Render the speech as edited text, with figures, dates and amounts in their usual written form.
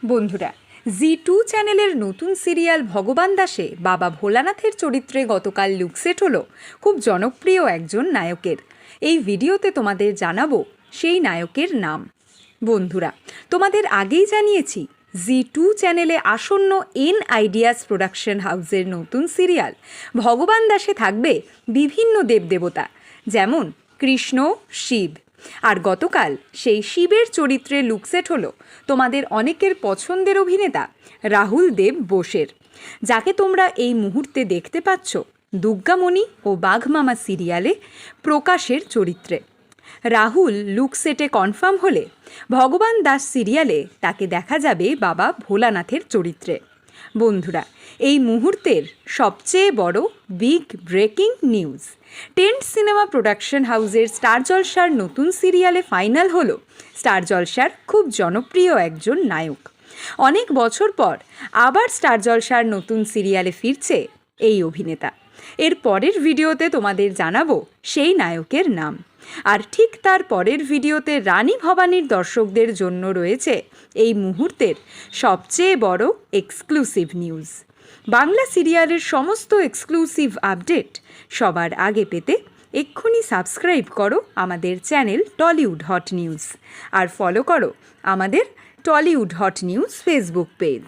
বন্ধুরা, জি2 চ্যানেলের নতুন সিরিয়াল ভগবান দাসে বাবা ভোলানাথের চরিত্রে গতকাল লুকসেট হলো খুব জনপ্রিয় একজন নায়কের। এই ভিডিওতে তোমাদের জানাবো সেই নায়কের নাম। বন্ধুরা, তোমাদের আগেই জানিয়েছি জি2 চ্যানেলে আসন্ন এন আইডিয়াস প্রোডাকশন হাউসের নতুন সিরিয়াল ভগবান দাসে থাকবে বিভিন্ন দেবদেবতা, যেমন কৃষ্ণ, শিব। আর গতকাল সেই শিবের চরিত্রে লুকসেট হলো তোমাদের অনেকের পছন্দের অভিনেতা রাহুল দেব বোসের, যাকে তোমরা এই মুহূর্তে দেখতে পাচ্ছ দুর্গামণি ও বাঘমামা সিরিয়ালে প্রকাশের চরিত্রে। রাহুল লুকসেটে কনফার্ম হলে ভগবান দাস সিরিয়ালে তাকে দেখা যাবে বাবা ভোলানাথের চরিত্রে। বন্ধুরা, এই মুহূর্তের সবচেয়ে বড় big breaking news, tent cinema production হাউসের স্টার জলসার নতুন সিরিয়ালে ফাইনাল হলো স্টার জলসার খুব জনপ্রিয় একজন নায়ক। অনেক বছর পর আবার স্টার জলসার নতুন সিরিয়ালে ফিরছে এই অভিনেতা। এর পরের ভিডিওতে তোমাদের জানাবো সেই নায়কের নাম। আর ঠিক তার পরের ভিডিওতে রানী ভবানীর দর্শকদের জন্য রয়েছে এই মুহূর্তের সবচেয়ে বড় এক্সক্লুসিভ নিউজ। বাংলা সিরিয়ালের সমস্ত এক্সক্লুসিভ আপডেট সবার আগে পেতে এক্ষুনি সাবস্ক্রাইব করো আমাদের চ্যানেল টলিউড হট নিউজ, আর ফলো করো আমাদের Tollywood hot news Facebook page.